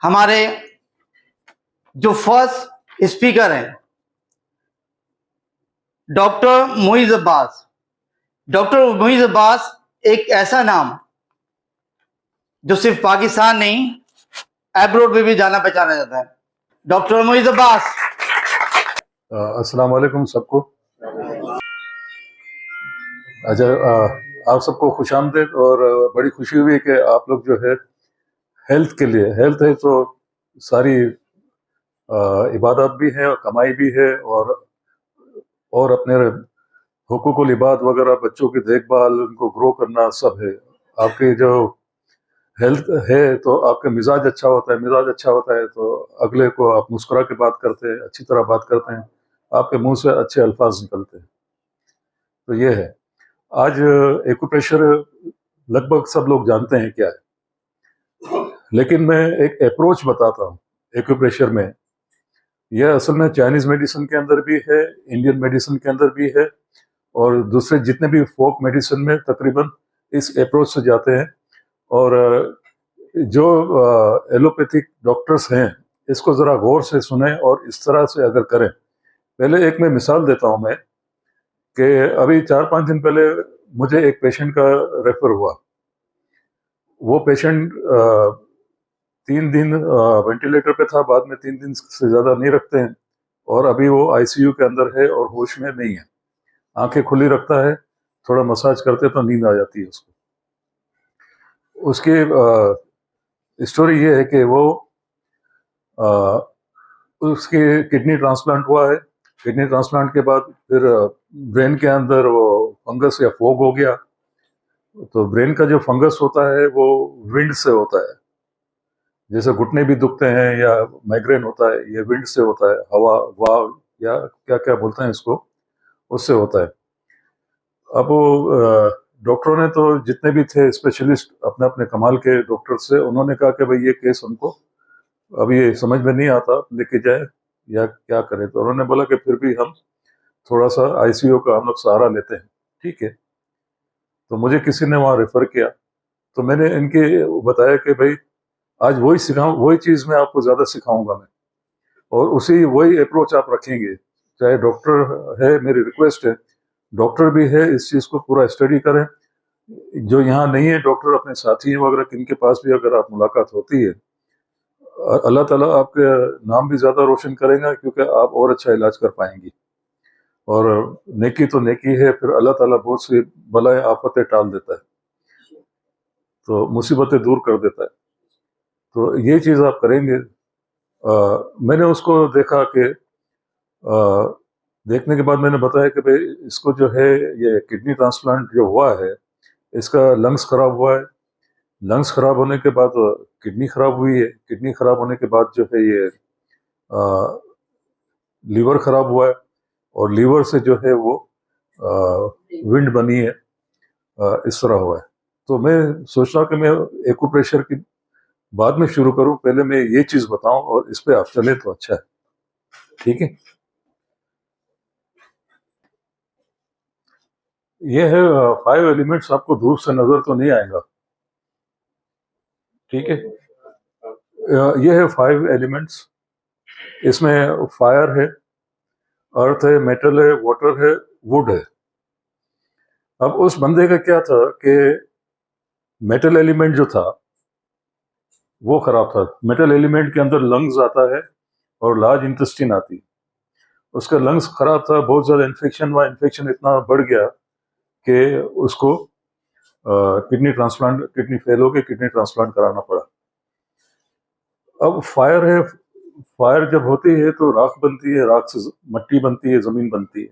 हमारे जो first speaker हैं डॉक्टर मुइज़ अब्बास। डॉक्टर मुइज़ अब्बास एक ऐसा नाम जो सिर्फ पाकिस्तान नहीं एब्रोड में भी जाना पहचाना जाता है। डॉक्टर मुइज़ अब्बास। अस्सलाम वालेकुम सबको। अच्छा, आप सबको खुशामदीद और बड़ी खुशी हुई कि आप लोग जो है हेल्थ के लिए, हेल्थ है तो सारी इबादत भी है और कमाई भी है और अपने हुकूकुल इबाद वगैरह, बच्चों की देखभाल, उनको ग्रो करना सब है। आपकी जो हेल्थ है तो आपका मिजाज अच्छा होता है, मिजाज अच्छा होता है तो अगले को आप मुस्कुरा के बात करते हैं, अच्छी तरह बात करते हैं, आपके मुंह से अच्छे अल्फाज निकलते हैं। तो ये है। आज एक्यूप्रेशर लगभग सब लोग जानते हैं क्या है, लेकिन मैं एक अप्रोच बताता हूँ एक्यूप्रेशर में। यह असल में चाइनीज मेडिसिन के अंदर भी है, इंडियन मेडिसिन के अंदर भी है, और दूसरे जितने भी फोक मेडिसिन में तकरीबन इस अप्रोच से जाते हैं। और जो एलोपैथिक डॉक्टर्स हैं इसको ज़रा गौर से सुने और इस तरह से अगर करें। पहले एक मैं मिसाल देता हूँ मैं, कि अभी 4-5 दिन पहले मुझे एक पेशेंट का रेफर हुआ। वो पेशेंट 3 दिन वेंटिलेटर पे था, बाद में 3 दिन से ज़्यादा नहीं रखते हैं, और अभी वो आईसीयू के अंदर है और होश में नहीं है। आंखें खुली रखता है, थोड़ा मसाज करते तो नींद आ जाती है उसको। उसकी स्टोरी ये है कि वो उसकी किडनी ट्रांसप्लांट हुआ है। किडनी ट्रांसप्लांट के बाद फिर ब्रेन के अंदर वो फंगस या फोग हो गया। तो ब्रेन का जो फंगस होता है वो विंड से होता है, जैसे घुटने भी दुखते हैं या माइग्रेन होता है, ये विंड से होता है, हवा वाव या क्या क्या बोलते हैं इसको, उससे होता है। अब वो डॉक्टरों ने तो जितने भी थे स्पेशलिस्ट, अपने अपने कमाल के डॉक्टर से, उन्होंने कहा कि भाई ये केस हमको अब ये समझ में नहीं आता, लेके जाए या क्या करें। तो उन्होंने बोला कि फिर भी हम थोड़ा सा आईसीयू का हम लोग सहारा लेते हैं। ठीक है, तो मुझे किसी ने वहाँ रेफर किया, तो मैंने इनके बताया कि भाई आज वही सिखाऊं, वही चीज़ मैं आपको ज़्यादा सिखाऊंगा मैं, और उसी वही अप्रोच आप रखेंगे। चाहे डॉक्टर है, मेरी रिक्वेस्ट है डॉक्टर भी है इस चीज़ को पूरा स्टडी करें। जो यहाँ नहीं है डॉक्टर, अपने साथी वगैरह किनके पास भी अगर आप मुलाकात होती है, अल्लाह ताला आपके नाम भी ज़्यादा रोशन करेगा, क्योंकि आप और अच्छा इलाज कर पाएंगी। और नेकी तो नेकी है, फिर अल्लाह ताला बहुत सी बलाएं आफतें टाल देता है, तो मुसीबतें दूर कर देता है। तो ये चीज़ आप करेंगे। मैंने उसको देखा कि देखने के बाद मैंने बताया कि भाई इसको जो है ये किडनी ट्रांसप्लांट जो हुआ है, इसका लंग्स खराब हुआ है। लंग्स खराब होने के बाद किडनी खराब हुई है। किडनी खराब होने के बाद जो है ये लीवर खराब हुआ है, और लीवर से जो है वो विंड बनी है, इस तरह हुआ है। तो मैं सोच रहा हूँ कि मैं एक्यूप्रेशर की बाद में शुरू करूं, पहले मैं ये चीज़ बताऊं और इस पे आप चले तो अच्छा है। ठीक है, ये है 5 एलिमेंट्स। आपको दूर से नजर तो नहीं आएगा, ठीक है। ये है 5 एलिमेंट्स। इसमें फायर है, अर्थ है, मेटल है, वाटर है, वुड है। अब उस बंदे का क्या था कि मेटल एलिमेंट जो था वो खराब था। मेटल एलिमेंट के अंदर लंग्स आता है और लार्ज इंटेस्टाइन आती है। उसका लंग्स खराब था, बहुत ज़्यादा इन्फेक्शन हुआ। इन्फेक्शन इतना बढ़ गया कि उसको किडनी फेल हो गई, किडनी ट्रांसप्लांट कराना पड़ा। अब फायर है, फायर जब होती है तो राख बनती है, राख से मट्टी बनती है, जमीन बनती है।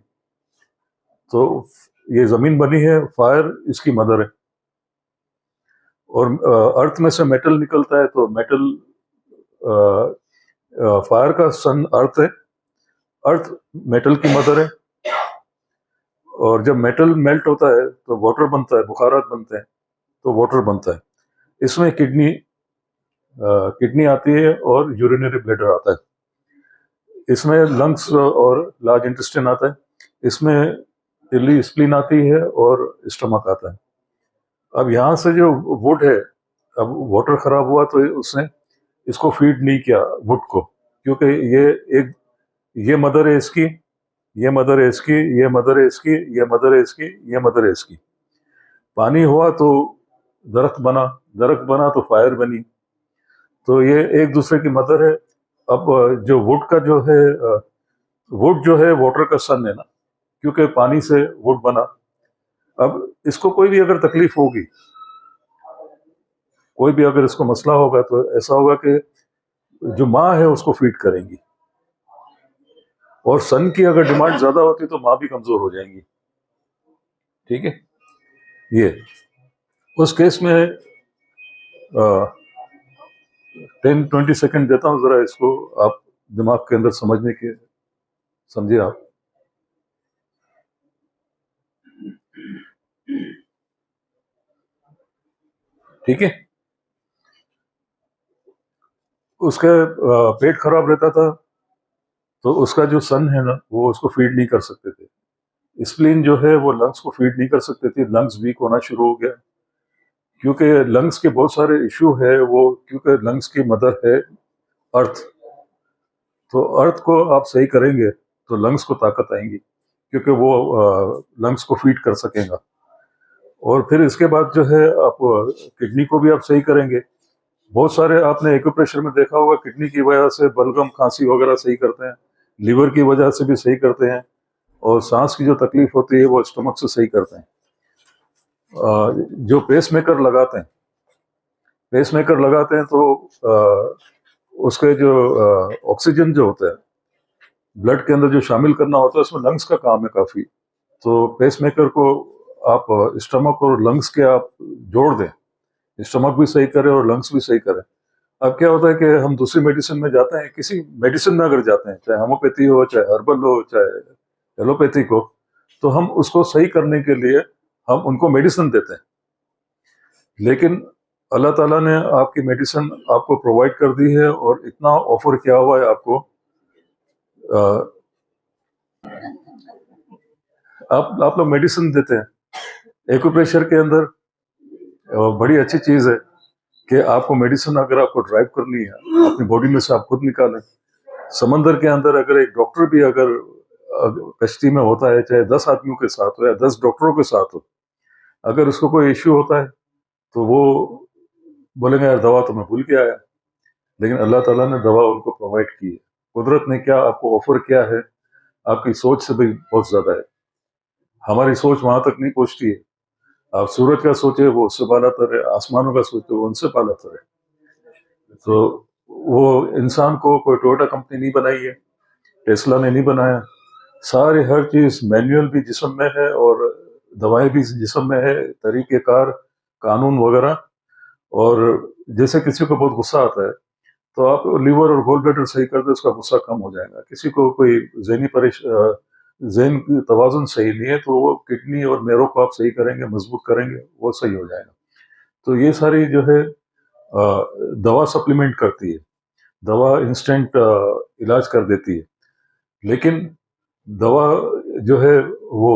तो ये जमीन बनी है, फायर इसकी मदर है। और अर्थ में से मेटल निकलता है, तो मेटल फायर का सन अर्थ है, अर्थ मेटल की मदर है। और जब मेटल मेल्ट होता है तो वाटर बनता है, बुखारात बनते हैं, तो वाटर बनता है। इसमें किडनी आती है और यूरिनरी ब्लैडर आता है। इसमें लंग्स और लार्ज इंटेस्टाइन आता है। इसमें इली स्प्लीन आती है और स्टमक आता है। अब यहाँ से जो वुड है, अब वाटर खराब हुआ तो उसने इसको फीड नहीं किया वुड को, क्योंकि ये मदर है इसकी, ये मदर है इसकी, ये मदर है इसकी, ये मदर है इसकी, ये मदर है इसकी। पानी हुआ तो दरख्त बना तो फायर बनी। तो ये एक दूसरे की मदर है। अब जो वुड जो है वाटर का सन है ना, क्योंकि पानी से वुड बना। अब इसको कोई भी अगर तकलीफ होगी, कोई भी अगर इसको मसला होगा, तो ऐसा होगा कि जो माँ है उसको फीड करेंगी, और सन की अगर डिमांड ज्यादा होती तो माँ भी कमजोर हो जाएंगी। ठीक है, ये उस केस में 10-20 सेकंड देता हूं, जरा इसको आप दिमाग के अंदर समझने के, समझिए आप। ठीक है, उसका पेट खराब रहता था, तो उसका जो सन है ना, वो उसको फीड नहीं कर सकते थे। स्प्लीन जो है वो लंग्स को फीड नहीं कर सकते थे, लंग्स वीक होना शुरू हो गया, क्योंकि लंग्स के बहुत सारे इश्यू है वो, क्योंकि लंग्स की मदर है अर्थ। तो अर्थ को आप सही करेंगे तो लंग्स को ताकत आएंगी, क्योंकि वो लंग्स को फीड कर सकेगा। और फिर इसके बाद जो है आप किडनी को भी आप सही करेंगे। बहुत सारे आपने एक्यूप्रेशर में देखा होगा, किडनी की वजह से बलगम खांसी वगैरह सही करते हैं, लीवर की वजह से भी सही करते हैं, और सांस की जो तकलीफ होती है वो स्टमक से सही करते हैं। जो पेसमेकर लगाते हैं तो उसके जो ऑक्सीजन जो होता है ब्लड के अंदर जो शामिल करना होता है, उसमें लंग्स का काम है काफी। तो पेसमेकर को आप स्टमक और लंग्स के आप जोड़ दें, स्टमक भी सही करे और लंग्स भी सही करे। अब क्या होता है कि हम दूसरी मेडिसिन में जाते हैं, किसी मेडिसिन में अगर जाते हैं, चाहे होम्योपैथी हो, चाहे हर्बल हो, चाहे एलोपैथिक हो, तो हम उसको सही करने के लिए हम उनको मेडिसिन देते हैं। लेकिन अल्लाह ताला ने आपकी मेडिसिन आपको प्रोवाइड कर दी है, और इतना ऑफर किया हुआ है आपको। आप लोग मेडिसिन देते हैं, एक्यूप्रेशर के अंदर बड़ी अच्छी चीज है कि आपको मेडिसिन अगर आपको ड्राइव करनी है अपनी बॉडी में से, आप खुद निकालें। समंदर के अंदर अगर एक डॉक्टर भी अगर कश्ती में होता है, चाहे 10 आदमियों के साथ हो या 10 डॉक्टरों के साथ हो, अगर उसको कोई इश्यू होता है तो वो बोलेंगे यार दवा तो मैं भूल के आया। लेकिन अल्लाह ताला ने दवा उनको प्रोवाइड की है। कुदरत ने क्या आपको ऑफर किया है, आपकी सोच से भी बहुत ज्यादा है। हमारी सोच वहां तक नहीं पहुंचती है। आप सूरज का सोचे वो उससे पाला तरे, आसमानों का सोचे वो उनसे पाला तरे। तो वो इंसान को कोई टोयोटा कंपनी नहीं बनाई है, टेस्ला ने नहीं बनाया। सारे हर चीज मैनुअल भी जिस्म में है, और दवाएं भी जिस्म में है, तरीकेकार, कानून वगैरह। और जैसे किसी को बहुत गुस्सा आता है, तो आप लीवर और गोल ब्लैडर सही कर दे, उसका गुस्सा कम हो जाएगा। किसी को कोई ज़हन की तवाजुन सही नहीं है, तो वो किडनी और मेरो को आप सही करेंगे, मजबूत करेंगे, वो सही हो जाएगा। तो ये सारी जो है दवा सप्लीमेंट करती है, दवा इंस्टेंट इलाज कर देती है। लेकिन दवा जो है वो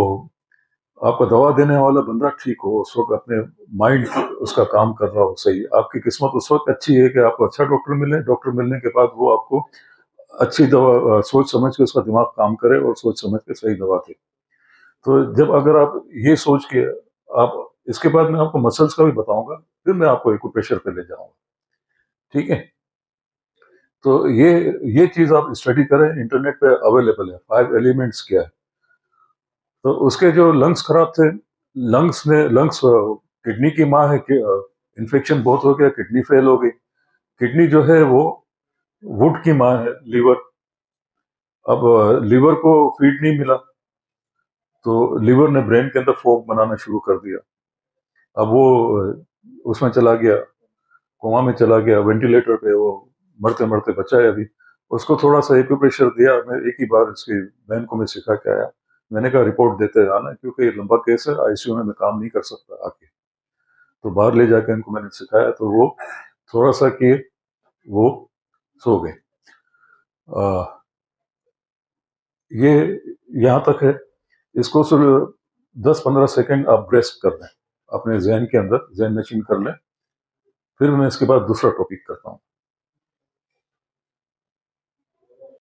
आपको दवा देने वाला बंदा ठीक हो, उस वक्त अपने माइंड उसका काम कर रहा हो सही। आपकी किस्मत उस वक्त अच्छी है कि आपको अच्छा डॉक्टर मिले, डॉक्टर मिलने के बाद वो आपको अच्छी दवा सोच समझ के उसका दिमाग काम करे और सोच समझ के सही दवा दे। तो जब अगर आप ये सोच के आप, इसके बाद मैं आपको मसल्स का भी बताऊंगा, फिर मैं आपको एक्यूप्रेशर पे ले जाऊंगा। ठीक है, तो ये चीज आप स्टडी करें, इंटरनेट पे अवेलेबल है 5 एलिमेंट्स क्या है। तो उसके जो लंग्स खराब थे, लंग्स किडनी की माँ है कि इन्फेक्शन बहुत हो गया, किडनी फेल हो गई। किडनी जो है वो वुड की माँ है, लीवर। अब लीवर को फीड नहीं मिला, तो लीवर ने ब्रेन के अंदर फोक बनाना शुरू कर दिया। अब वो उसमें चला गया, कोमा में चला गया, वेंटिलेटर पे वो मरते मरते बचा है अभी। उसको थोड़ा सा एक्यूप्रेशर दिया, मैं एक ही बार इसकी बहन को मैं सिखा के आया। मैंने कहा रिपोर्ट देते आना, क्योंकि ये लंबा केस है, आईसीयू में मैं काम नहीं कर सकता आके। तो बाहर ले जाकर इनको मैंने सिखाया, तो वो थोड़ा सा किए, वो सो गए। ये यहाँ तक है। इसको सिर्फ 10-15 सेकंड आप ग्रेस्प कर लें, अपने जहन के अंदर जहन नशीन कर लें। फिर मैं इसके बाद दूसरा टॉपिक करता हूँ।